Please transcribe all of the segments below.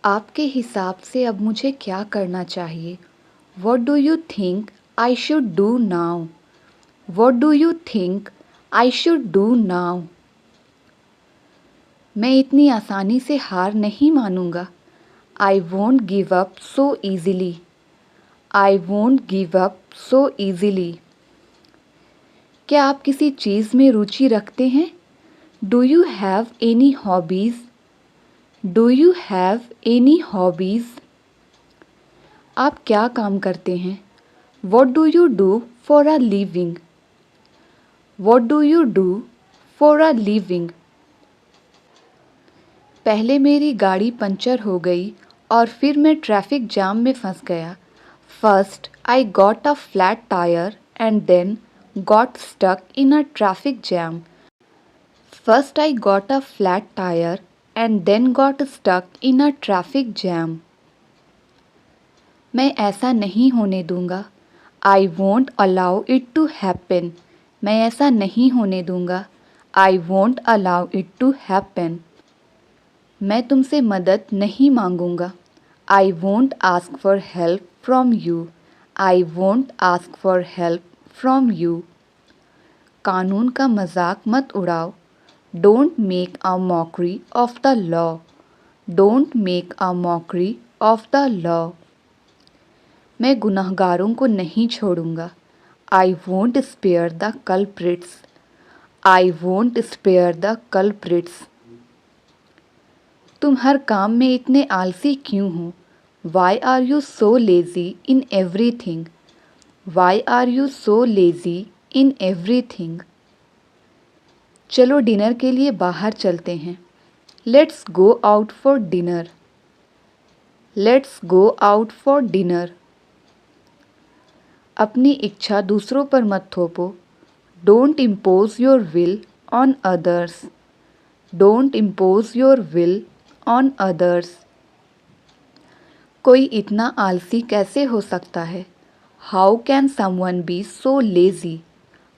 आपके हिसाब से अब मुझे क्या करना चाहिए? What do you think I should do now? What do you think I should do now? मैं इतनी आसानी से हार नहीं मानूंगा। I won't give up so easily. I won't give up so easily. क्या आप किसी चीज़ में रुचि रखते हैं? Do you have any hobbies? Do you have any hobbies? आप क्या काम करते हैं? What do you do for a living? What do you do for a living? पहले मेरी गाड़ी पंचर हो गई और फिर मैं ट्रैफिक जाम में फंस गया। First, I got a flat tire and then got stuck in a traffic jam. First, I got a flat tire and then got stuck in a traffic jam. मैं ऐसा नहीं होने दूंगा। I won't allow it to happen. मैं ऐसा नहीं होने दूंगा। I won't allow it to happen. मैं तुमसे मदद नहीं मांगूंगा। I won't ask for help from you. I won't ask for help from you. कानून का मजाक मत उड़ाओ। Don't make a mockery of the law. Don't make a mockery of the law. मैं गुनहगारों को नहीं छोड़ूंगा। I won't spare the culprits. I won't spare the culprits. तुम हर काम में इतने आलसी क्यों हो? Why are you so lazy in everything? Why are you so lazy in everything? चलो डिनर के लिए बाहर चलते हैं। Let's go out for dinner. Let's go out for dinner. अपनी इच्छा दूसरों पर मत थोपो। Don't impose your will on others. Don't impose your will on others. कोई इतना आलसी कैसे हो सकता है? How can someone be so lazy?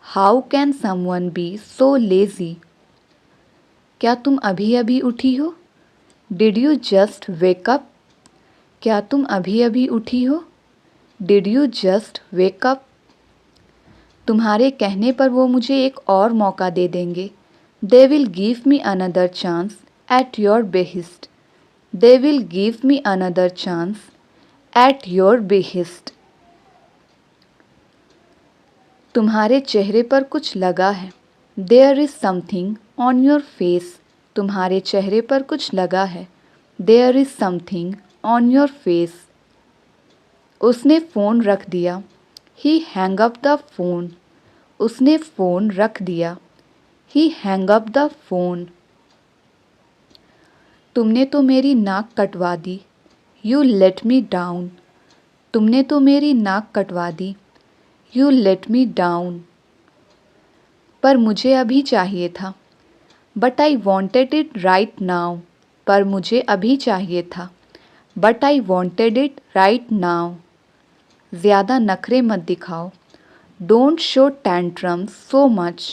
How can someone be so lazy? क्या तुम अभी अभी उठी हो? Did you just wake up? क्या तुम अभी अभी उठी हो? Did you just wake up? तुम्हारे कहने पर वो मुझे एक और मौका दे देंगे। They will give me another chance at your behest. They will give me another chance at your behest. तुम्हारे चेहरे पर कुछ लगा है। There is something on your face. तुम्हारे चेहरे पर कुछ लगा है। There is something on your face. उसने फ़ोन रख दिया। He hung up the phone. उसने फ़ोन रख दिया। He hung up the phone. तुमने तो मेरी नाक कटवा दी। You let me down. तुमने तो मेरी नाक कटवा दी। You let me down. पर मुझे अभी चाहिए था। But I wanted it right now. पर मुझे अभी चाहिए था। But I wanted it right now. ज़्यादा नखरे मत दिखाओ। Don't show tantrums so much.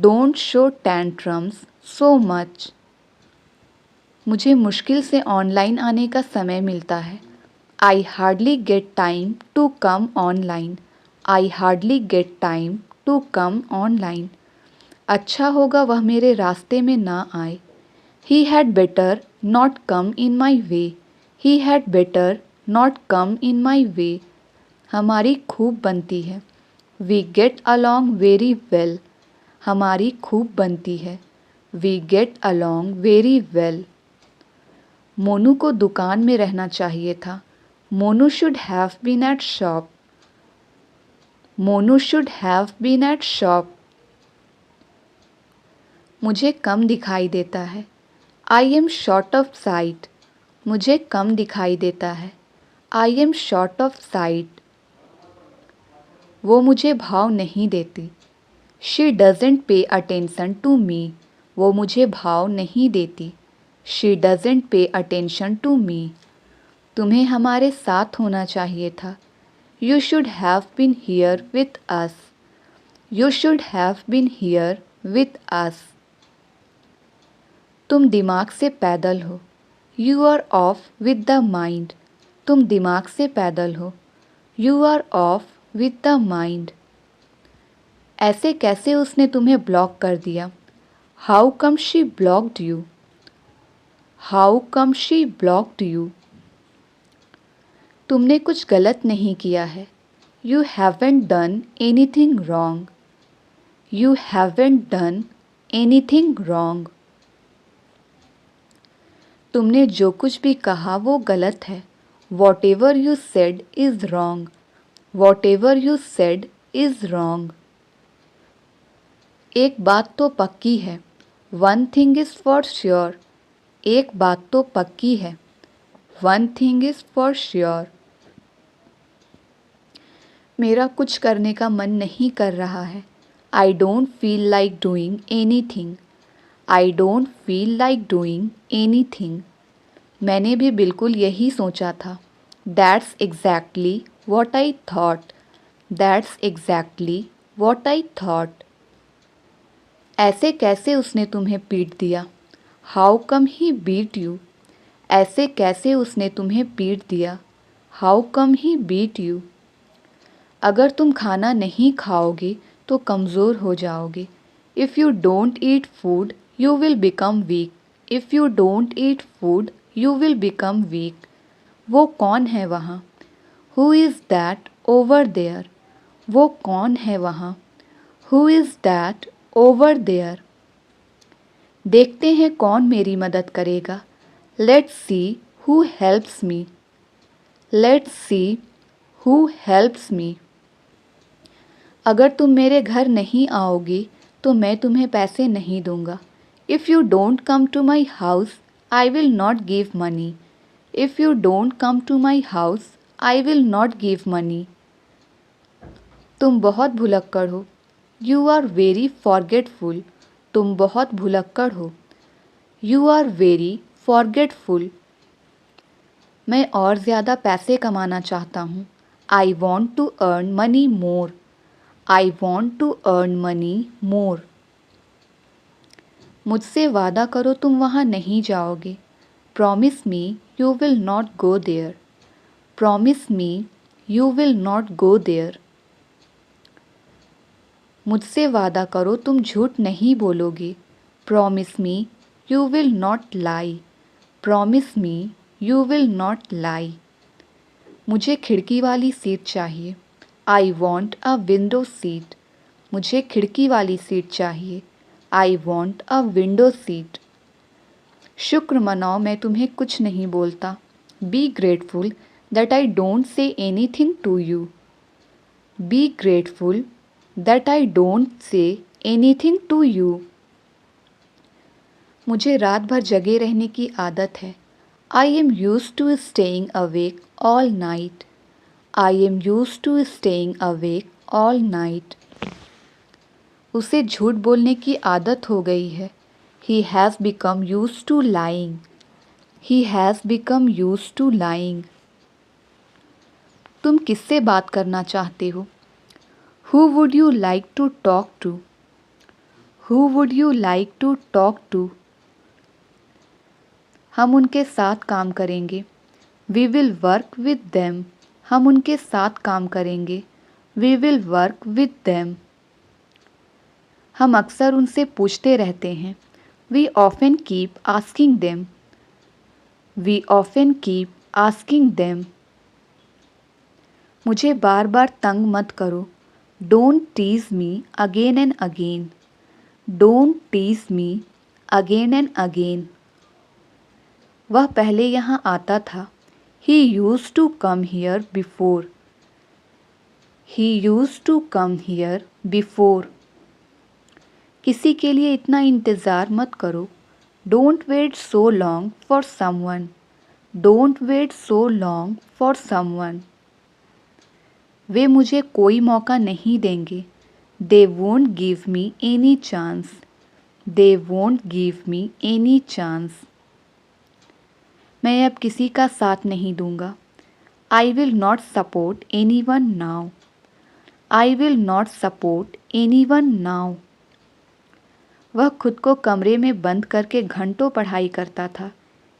Don't show tantrums so much. मुझे मुश्किल से ऑनलाइन आने का समय मिलता है। I hardly get time to come online. I hardly get time to come online. अच्छा होगा वह मेरे रास्ते में ना आए। He had better not come in my way. He had better not come in my way. हमारी खूब बनती है। We get along very well. हमारी खूब बनती है। We get along very well. Monu को दुकान में रहना चाहिए था। Monu should have been at shop. Monu should have been at shop. मुझे कम दिखाई देता है। I am short of sight. मुझे कम दिखाई देता है। I am short of sight. वो मुझे भाव नहीं देती। She doesn't pay attention to me. वो मुझे भाव नहीं देती। She doesn't pay attention to me. तुम्हें हमारे साथ होना चाहिए था। You should have been here with us. You should have been here with us. तुम दिमाग से पैदल हो। You are off with the mind, तुम दिमाग से पैदल हो। You are off with the mind. ऐसे कैसे उसने तुम्हें ब्लॉक कर दिया? How come she blocked you? How come she blocked you? तुमने कुछ गलत नहीं किया है। You haven't done anything wrong. You haven't done anything wrong. तुमने जो कुछ भी कहा वो गलत है। Whatever you said is wrong. Whatever you said is wrong. एक बात तो पक्की है। One thing is for sure. एक बात तो पक्की है। One thing is for sure. मेरा कुछ करने का मन नहीं कर रहा है। I don't feel like doing any thing. I don't feel like doing any thing. मैंने भी बिल्कुल यही सोचा था। That's exactly what I thought. That's exactly what I thought. ऐसे कैसे उसने तुम्हें पीट दिया? How come he beat you? ऐसे कैसे उसने तुम्हें पीट दिया? How come he beat you? अगर तुम खाना नहीं खाओगे तो कमज़ोर हो जाओगे। If you don't eat food you will become weak. If you don't eat food you will become weak. वो कौन है वहाँ? Who is that over there? वो कौन है वहाँ? Who is that over there? देखते हैं कौन मेरी मदद करेगा। Let's see who helps me. Let's see who helps me. अगर तुम मेरे घर नहीं आओगी तो मैं तुम्हें पैसे नहीं दूंगा। If you don't come to my house I will not give money. If you don't come to my house I will not give money. तुम बहुत भुलक्कड़ हो। You are very forgetful. तुम बहुत भुलक्कड़ हो। You are very forgetful. मैं और ज़्यादा पैसे कमाना चाहता हूँ। I want to earn money more. I want to earn money more. मुझसे वादा करो तुम वहाँ नहीं जाओगे। Promise me you will not go there. Promise me you will not go there. मुझसे वादा करो तुम झूठ नहीं बोलोगे। Promise me you will not lie. Promise me you will not lie. मुझे खिड़की वाली सीट चाहिए। I want a window seat. मुझे खिड़की वाली सीट चाहिए। I want a window seat. शुक्र मनाओ मैं तुम्हें कुछ नहीं बोलता। Be grateful that I don't say anything to you. B grateful that I don't say anything to you. मुझे रात भर जगे रहने की आदत है। I am used to staying awake all night. I am used to staying awake all night. उसे झूठ बोलने की आदत हो गई है। He has become used to lying. He has become used to lying. तुम किससे बात करना चाहते हो? Who would you like to talk to? Who would you like to talk to? हम उनके साथ काम करेंगे। We will work with them. हम उनके साथ काम करेंगे। We will work with them. हम अक्सर उनसे पूछते रहते हैं। We often keep asking them. We often keep asking them. मुझे बार बार तंग मत करो। Don't tease me again and again. Don't tease me again and again. वह पहले यहाँ आता था। He used to come here before. He used to come here before. किसी के लिए इतना इंतज़ार मत करो। Don't wait so long for someone. Don't wait so long for someone. वे मुझे कोई मौका नहीं देंगे। They won't give me any chance. They won't give me any chance. मैं अब किसी का साथ नहीं दूंगा। I will not support anyone now. I will not support anyone now. वह खुद को कमरे में बंद करके घंटों पढ़ाई करता था।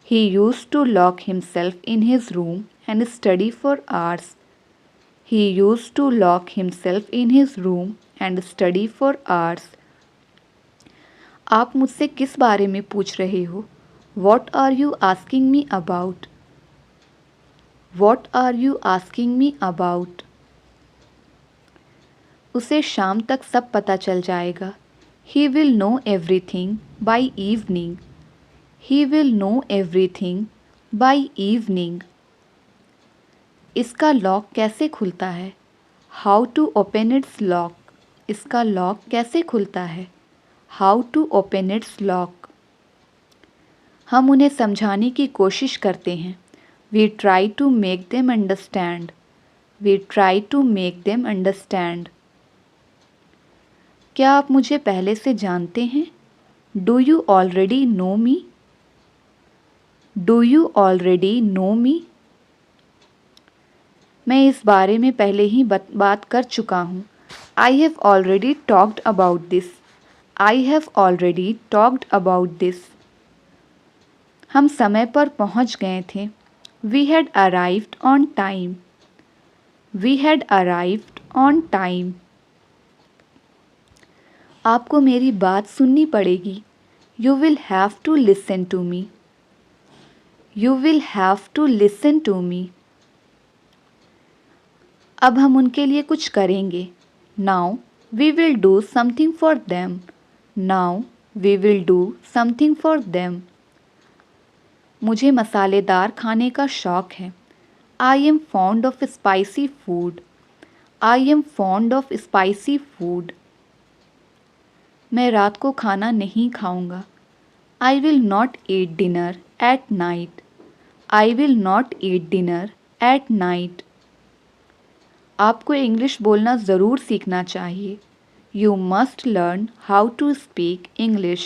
He used to lock himself in his room and study for hours. He used to lock himself in his room and study for hours. आप मुझसे किस बारे में पूछ रहे हो? What are you asking me about? What are you asking me about? उसे शाम तक सब पता चल जाएगा. He will know everything by evening. He will know everything by evening. इसका लॉक कैसे खुलता है? How to open its lock. इसका लॉक कैसे खुलता है? How to open its lock. हम उन्हें समझाने की कोशिश करते हैं. We try to make them understand. We try to make them understand. क्या आप मुझे पहले से जानते हैं? Do you already know me? Do you already know me? मैं इस बारे में पहले ही बात कर चुका हूँ. I have already talked about this. I have already talked about this. हम समय पर पहुँच गए थे. We had arrived on time. We had arrived on time. आपको मेरी बात सुननी पड़ेगी. You will have to listen to me. You will have to listen to me. अब हम उनके लिए कुछ करेंगे. Now we will do something for them. Now we will do something for them. मुझे मसालेदार खाने का शौक है. I am fond of spicy food. I am fond of spicy food. मैं रात को खाना नहीं खाऊंगा. I will not eat dinner at night. I will not eat dinner at night. आपको इंग्लिश बोलना ज़रूर सीखना चाहिए. You must learn how to speak English.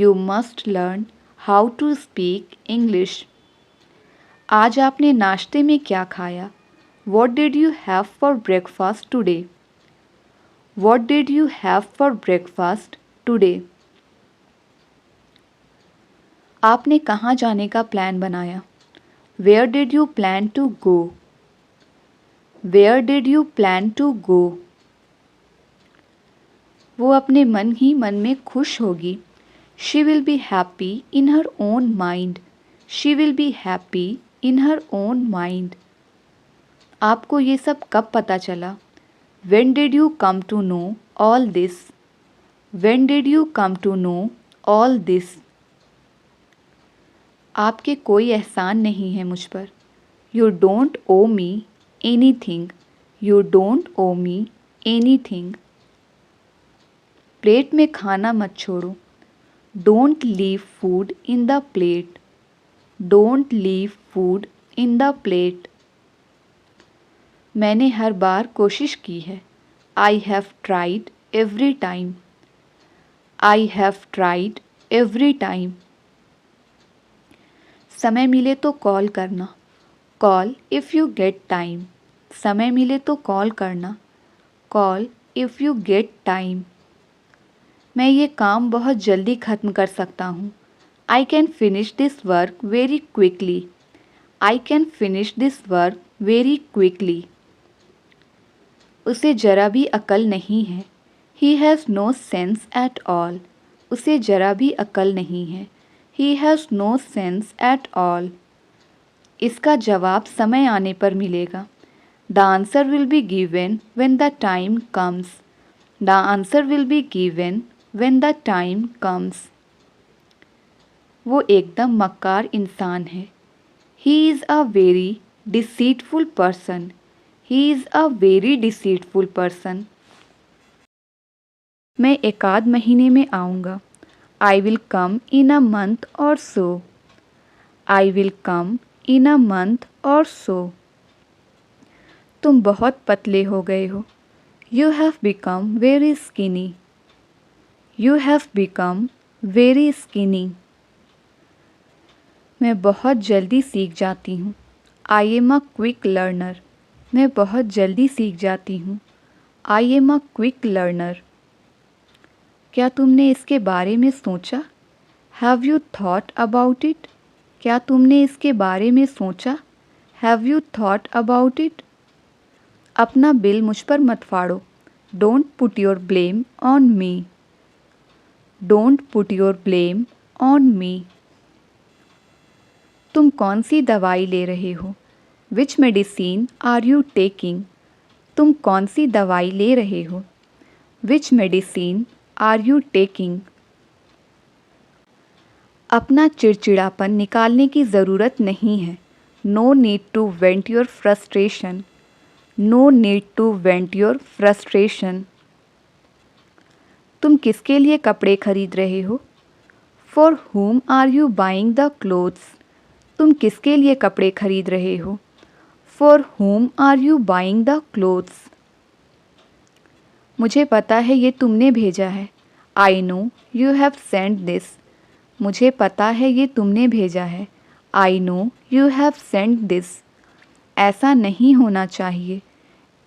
You must learn how to speak English. आज आपने नाश्ते में क्या खाया? What did you have for breakfast today? What did you have for breakfast today? आपने कहाँ जाने का प्लान बनाया? Where did you plan to go? Where did you plan to go? वो अपने मन ही मन में खुश होगी. She will be happy in her own mind. She will be happy in her own mind. आपको ये सब कब पता चला? When did you come to know all this? When did you come to know all this? आपके कोई एहसान नहीं है मुझ पर. You don't owe me anything. You don't owe me anything. Plate में खाना मत छोड़ो. Don't leave food in the plate. Don't leave food in the plate. मैंने हर बार कोशिश की है. I have tried every time. I have tried every time. समय मिले तो कॉल करना. Call if you get time. समय मिले तो कॉल करना. Call if you get time. मैं ये काम बहुत जल्दी ख़त्म कर सकता हूँ. I can finish this work very quickly. I can finish this work very quickly. उसे जरा भी अकल नहीं है. He has no sense at all. उसे जरा भी अकल नहीं है. He has no sense at all. इसका जवाब समय आने पर मिलेगा. The answer will be given when the time comes. The answer will be given when the time comes. वो एकदम मक्कार इंसान है. He is a very deceitful person. He is a very deceitful person. मैं एक आध महीने में आऊँगा. I will come in a month or so. I will come in a month or so. तुम बहुत पतले हो गए हो. You have become very skinny. You have become very skinny. मैं बहुत जल्दी सीख जाती हूँ. I am a quick learner. मैं बहुत जल्दी सीख जाती हूँ. I am a quick learner. क्या तुमने इसके बारे में सोचा? Have you thought about it? क्या तुमने इसके बारे में सोचा? Have you thought about it? अपना बिल मुझ पर मत फाड़ो। Don't put your blame on me. Don't put your blame on me. तुम कौन सी दवाई ले रहे हो? Which medicine are you taking? तुम कौन सी दवाई ले रहे हो? Which medicine are you taking? अपना चिड़चिड़ापन निकालने की ज़रूरत नहीं है। No need to vent your frustration. No need to vent your frustration. तुम किसके लिए कपड़े खरीद रहे हो? For whom are you buying the clothes? तुम किसके लिए कपड़े खरीद रहे हो? For whom are you buying the clothes? मुझे पता है ये तुमने भेजा है। I know you have send this. मुझे पता है ये तुमने भेजा है। I know you have send this. ऐसा नहीं होना चाहिए।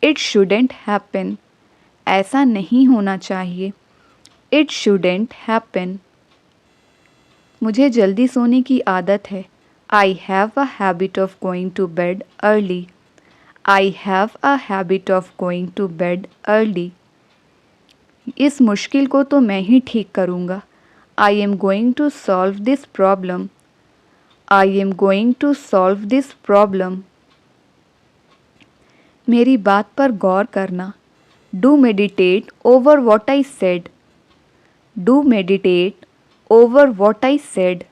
It shouldn't happen. ऐसा नहीं होना चाहिए। It shouldn't happen. मुझे जल्दी सोने की आदत है। I have a habit of going to bed early. I have a habit of going to bed early. इस मुश्किल को तो मैं ही ठीक करूँगा। I am going to solve this problem. I am going to solve this problem. मेरी बात पर गौर करना। Do meditate over what I said. Do meditate over what I said.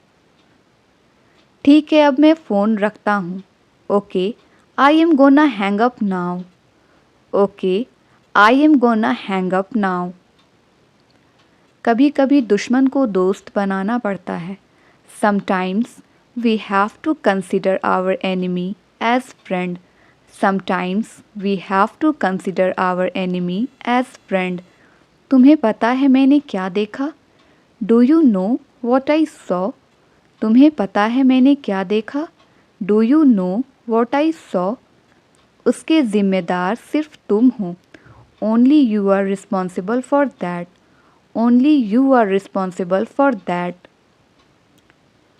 ठीक है, अब मैं फ़ोन रखता हूँ। Okay, I am gonna hang up now. Okay, I am gonna hang up now. कभी कभी दुश्मन को दोस्त बनाना पड़ता है। Sometimes we have to consider our enemy as friend. Sometimes we have to consider our enemy as friend. तुम्हें पता है मैंने क्या देखा? Do you know what I saw? तुम्हें पता है मैंने क्या देखा? Do you know what I saw? उसके ज़िम्मेदार सिर्फ तुम हो। Only you are responsible for that. Only you are responsible for that.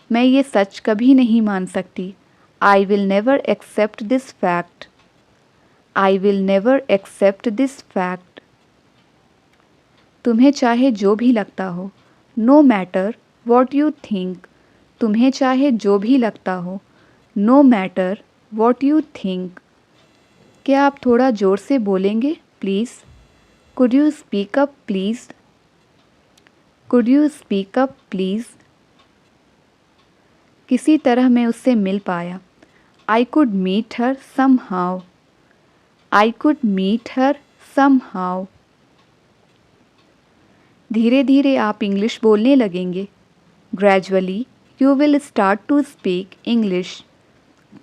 मैं ये सच कभी नहीं मान सकती। I will never accept this fact. I will never accept this fact. तुम्हें चाहे जो भी लगता हो। No matter what you think. तुम्हें चाहे जो भी लगता हो। No matter what you think. क्या आप थोड़ा ज़ोर से बोलेंगे please? Could you speak up please? Could you speak up please? किसी तरह मैं उससे मिल पाया। I could meet her somehow. I could meet her somehow. धीरे धीरे आप इंग्लिश बोलने लगेंगे। Gradually you will start to speak English.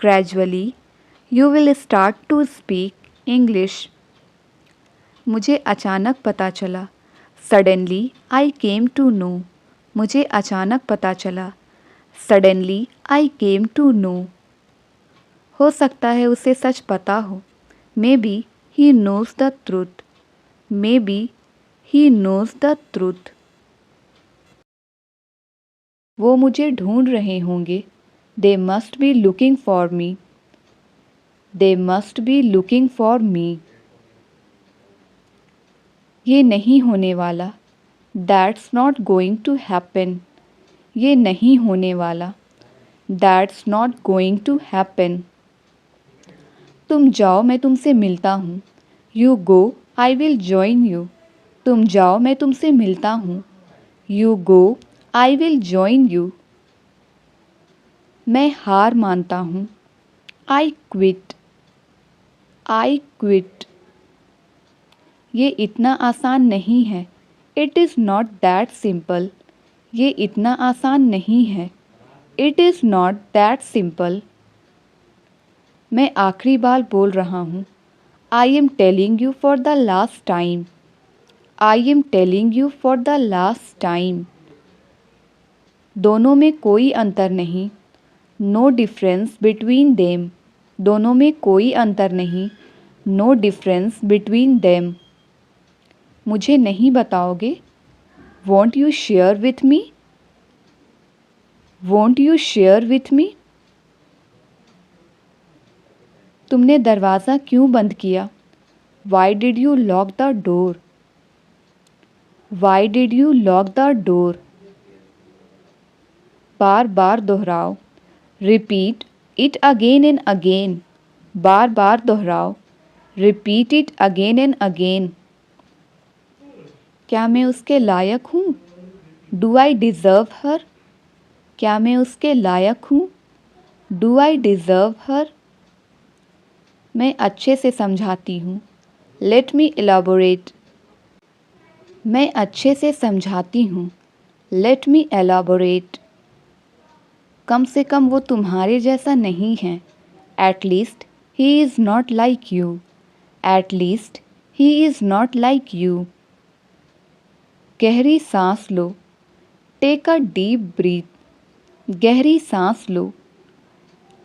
Gradually you will start to speak English. मुझे अचानक पता चला। Suddenly I came to know. मुझे अचानक पता चला। Suddenly I came to know. हो सकता है उसे सच पता हो। Maybe he knows the truth. Maybe he knows the truth. वो मुझे ढूंढ रहे होंगे। They must be looking for me. They must be looking for me. ये नहीं होने वाला। That's not going to happen. ये नहीं होने वाला। That's not going to happen. तुम जाओ मैं तुमसे मिलता हूँ। You go I will join you. तुम जाओ मैं तुमसे मिलता हूँ। You go I will join you. मैं हार मानता हूँ। I quit. I quit. ये इतना आसान नहीं है। It is not that simple. ये इतना आसान नहीं है। It is not that simple. मैं आखिरी बार बोल रहा हूँ। I am telling you for the last time. I am telling you for the last time. दोनों में कोई अंतर नहीं। No difference between them. दोनों में कोई अंतर नहीं। No difference between them. मुझे नहीं बताओगे? Won't you share with me? Won't you share with मी? तुमने दरवाज़ा क्यों बंद किया? Why did you lock the door? Why did you lock the door? Bar bar दोहराओ। Repeat it again and again. Bar bar दोहराओ। Repeat it again and again. क्या मैं उसके लायक हूँ? Do I deserve her? क्या मैं उसके लायक हूँ? Do I deserve her? मैं अच्छे से समझाती हूँ। Let me elaborate. मैं अच्छे से समझाती हूँ। Let me elaborate. कम से कम वो तुम्हारे जैसा नहीं है। At least he is not like you. At least he is not like you. गहरी सांस लो। Take a deep breath. गहरी सांस लो।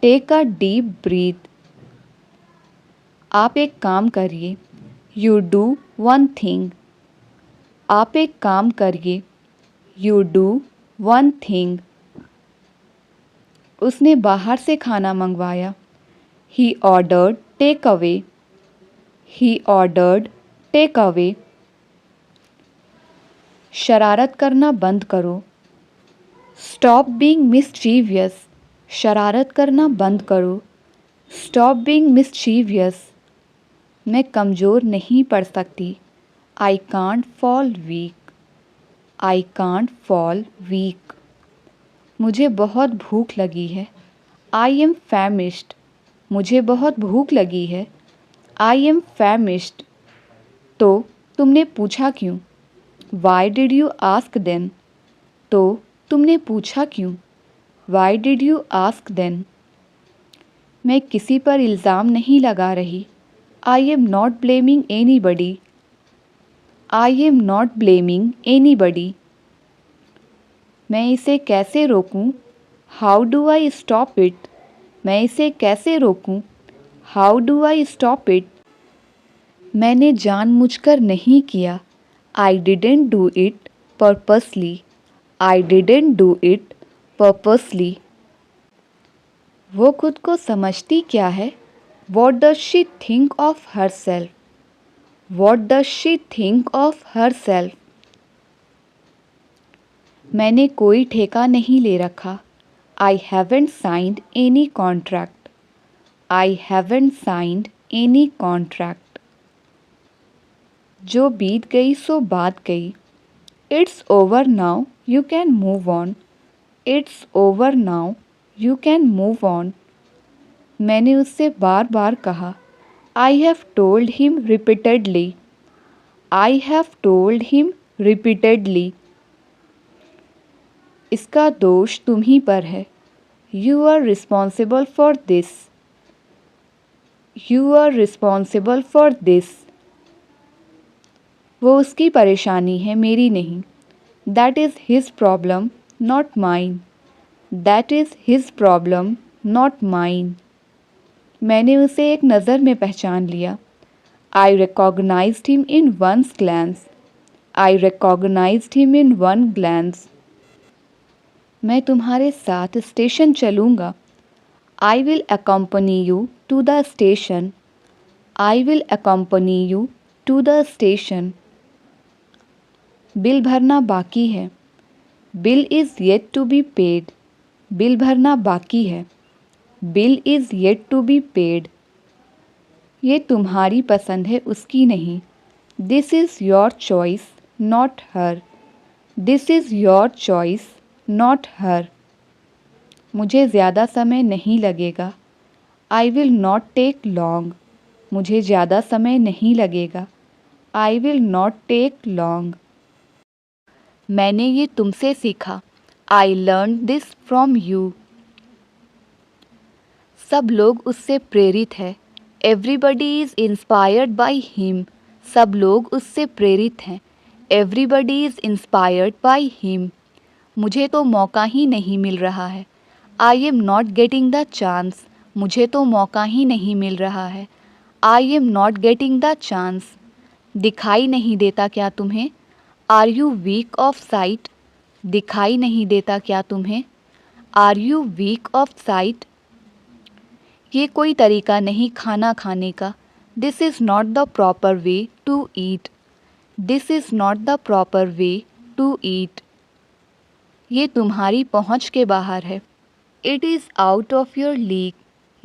Take a deep breath. आप एक काम करिए। You do one thing. आप एक काम करिए। You do one thing. उसने बाहर से खाना मंगवाया। He ordered takeaway. He ordered takeaway. शरारत करना बंद करो। Stop being mischievous. शरारत करना बंद करो। Stop being mischievous. मैं कमज़ोर नहीं पड़ सकती। I can't fall weak. I can't fall weak. मुझे बहुत भूख लगी है। I am famished. मुझे बहुत भूख लगी है। I am famished. तो तुमने पूछा क्यों? Why did you ask then? तो तुमने पूछा क्यों? Why did you ask then? मैं किसी पर इल्ज़ाम नहीं लगा रही। I am not blaming anybody. I am not blaming anybody. मैं इसे कैसे रोकूं? How do I stop it? मैं इसे कैसे रोकूं? How do I stop it? मैंने जानबूझकर नहीं किया। I didn't do it purposely. I didn't do it purposely. वो खुद को समझती क्या है? What does she think of herself? What does she think of herself? मैंने कोई ठेका नहीं ले रखा। I haven't signed any contract. I haven't signed any contract. जो बीत गई सो बात गई। It's over now, you can move on. It's over now, you can move on. मैंने उससे बार बार कहा। I have told him repeatedly. I have told him repeatedly. इसका दोष तुम ही पर है। You are responsible for this. You are responsible for this. वो उसकी परेशानी है, मेरी नहीं। That is his problem, not mine. That is his problem, not mine. मैंने उसे एक नज़र में पहचान लिया। I recognized him in one glance. I recognized him in one glance. मैं तुम्हारे साथ स्टेशन चलूँगा। I will accompany you to the station. I will accompany you to the station. Bill भरना बाकी है। Bill is yet to be paid. Bill भरना बाकी है। Bill is yet to be paid. ये तुम्हारी पसंद है, उसकी नहीं। This is your choice, not her. This is your choice, not her. मुझे ज़्यादा समय नहीं लगेगा। I will not take long. मुझे ज़्यादा समय नहीं लगेगा। I will not take long. मैंने ये तुमसे सीखा। I learned this from you. सब लोग उससे प्रेरित है। Everybody is inspired by him. सब लोग उससे प्रेरित हैं। Everybody is inspired by him. मुझे तो मौका ही नहीं मिल रहा है। I am not getting the chance. मुझे तो मौका ही नहीं मिल रहा है। I am not getting the chance. दिखाई नहीं देता क्या तुम्हें? Are you weak of sight? दिखाई नहीं देता क्या तुम्हें? Are you weak of sight? ये कोई तरीका नहीं खाना खाने का। This is not the proper way to eat. This is not the proper way to eat. ये तुम्हारी पहुँच के बाहर है। It is out of your league.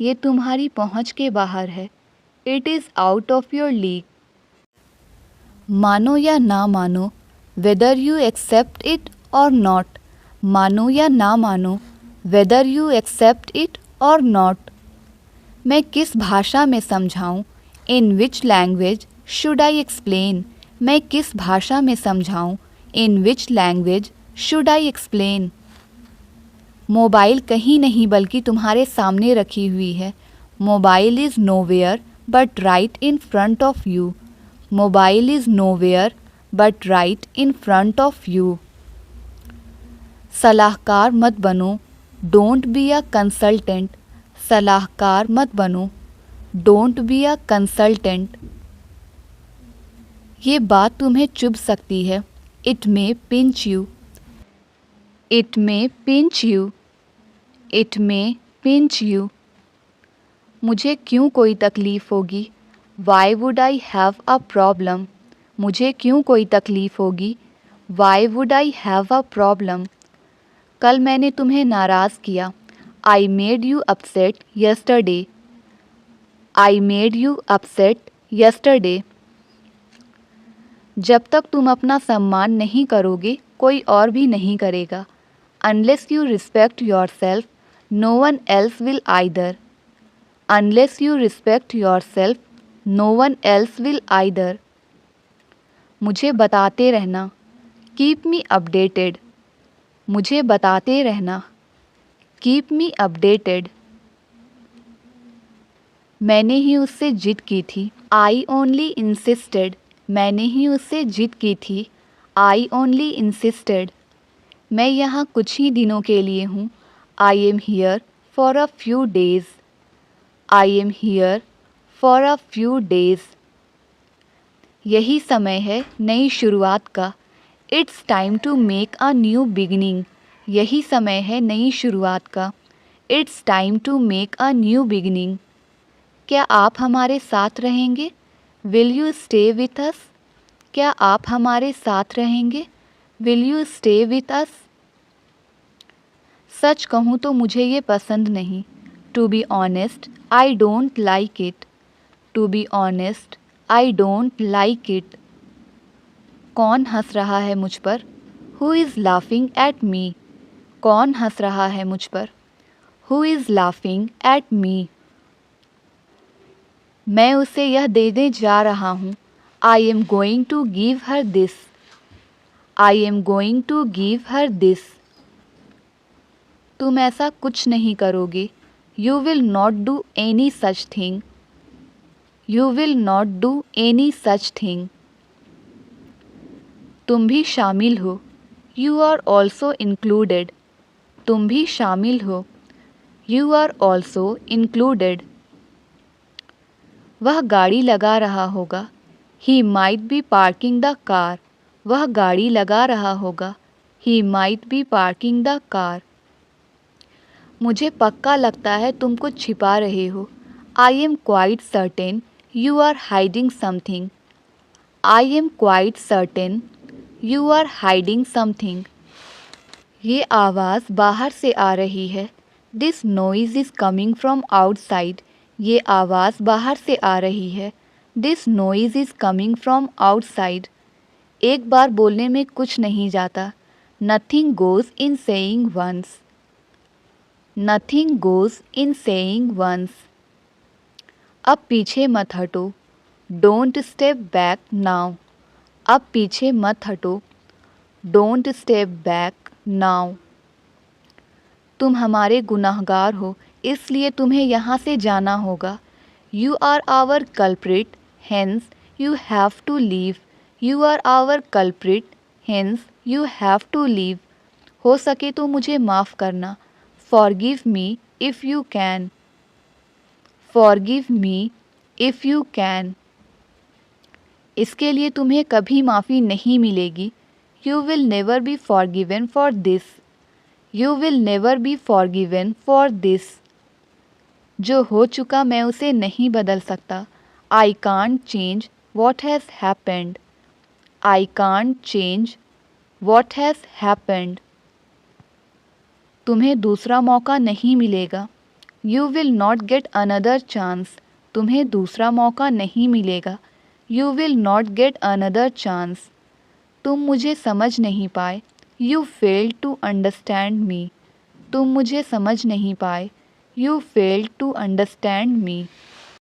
ये तुम्हारी पहुँच के बाहर है। It is out of your league. मानो या ना मानो, whether you accept it or not. मानो या ना मानो, whether you accept it or not. मैं किस भाषा में समझाऊं? In which language should I explain. मैं किस भाषा में समझाऊं? In which language should I explain. Mobile कहीं नहीं बल्कि तुम्हारे सामने रखी हुई है। Mobile is nowhere but right in front of you. Mobile is nowhere but right in front of you. सलाहकार मत बनो, डोंट बी अ कंसल्टेंट। सलाहकार मत बनो, डोंट बी अ कंसल्टेंट। ये बात तुम्हें चुभ सकती है। It may pinch you. It may pinch you. It may pinch you. मुझे क्यों कोई तकलीफ़ होगी? Why would I have a problem. मुझे क्यों कोई तकलीफ़ होगी? Why would I have a problem. कल मैंने तुम्हें नाराज़ किया। I made you upset yesterday. I made you upset yesterday. जब तक तुम अपना सम्मान नहीं करोगे, कोई और भी नहीं करेगा। Unless you respect yourself, no one else will either. Unless you respect yourself, no one else will either. मुझे बताते रहना। Keep me updated. मुझे बताते रहना। Keep me updated. मैंने ही उससे जिद की थी। I only insisted. मैंने ही उससे जिद की थी। I only insisted. मैं यहाँ कुछ ही दिनों के लिए हूँ। I am here for a few days. I am here for a few days. यही समय है नई शुरुआत का। It's time to make a new beginning. यही समय है नई शुरुआत का। It's time to make a new beginning. क्या आप हमारे साथ रहेंगे? Will you stay with us? क्या आप हमारे साथ रहेंगे? Will you stay with us? सच कहूँ तो मुझे ये पसंद नहीं। To be honest I don't like it. To be honest I don't like it. कौन हंस रहा है मुझ पर? Who is laughing at me. कौन हंस रहा है मुझ पर? Who is laughing at me. मैं उसे यह देने जा रहा हूँ। I am going to give her this. I am going to give her this. तुम ऐसा कुछ नहीं करोगे। You will not do any such thing. You will not do any such thing. तुम भी शामिल हो। You are also included. तुम भी शामिल हो। You are also included. वह गाड़ी लगा रहा होगा। He might be parking the car. वह गाड़ी लगा रहा होगा। He might be parking the car. मुझे पक्का लगता है तुम कुछ छिपा रहे हो। I am quite certain you are hiding something. I am quite certain you are hiding something. ये आवाज़ बाहर से आ रही है। This noise is coming from outside. ये आवाज़ बाहर से आ रही है। This noise is coming from outside. एक बार बोलने में कुछ नहीं जाता। Nothing goes in saying once. Nothing goes in saying once. अब पीछे मत हटो। Don't step back now. अब पीछे मत हटो। Don't step back now. तुम हमारे गुनाहगार हो, इसलिए तुम्हें यहाँ से जाना होगा। You are our culprit, hence you have to leave. You are our culprit, hence you have to leave. हो सके तो मुझे माफ़ करना। Forgive me if you can. Forgive me if you can. इसके लिए तुम्हें कभी माफ़ी नहीं मिलेगी। You will never be forgiven for this. You will never be forgiven for this. जो हो चुका मैं उसे नहीं बदल सकता। I can't change what has happened. I can't change what has happened. तुम्हें दूसरा मौका नहीं मिलेगा। You will not get another chance. तुम्हें दूसरा मौका नहीं मिलेगा। You will not get another chance. तुम मुझे समझ नहीं पाए। You failed to understand me. तुम मुझे समझ नहीं पाए। You failed to understand me.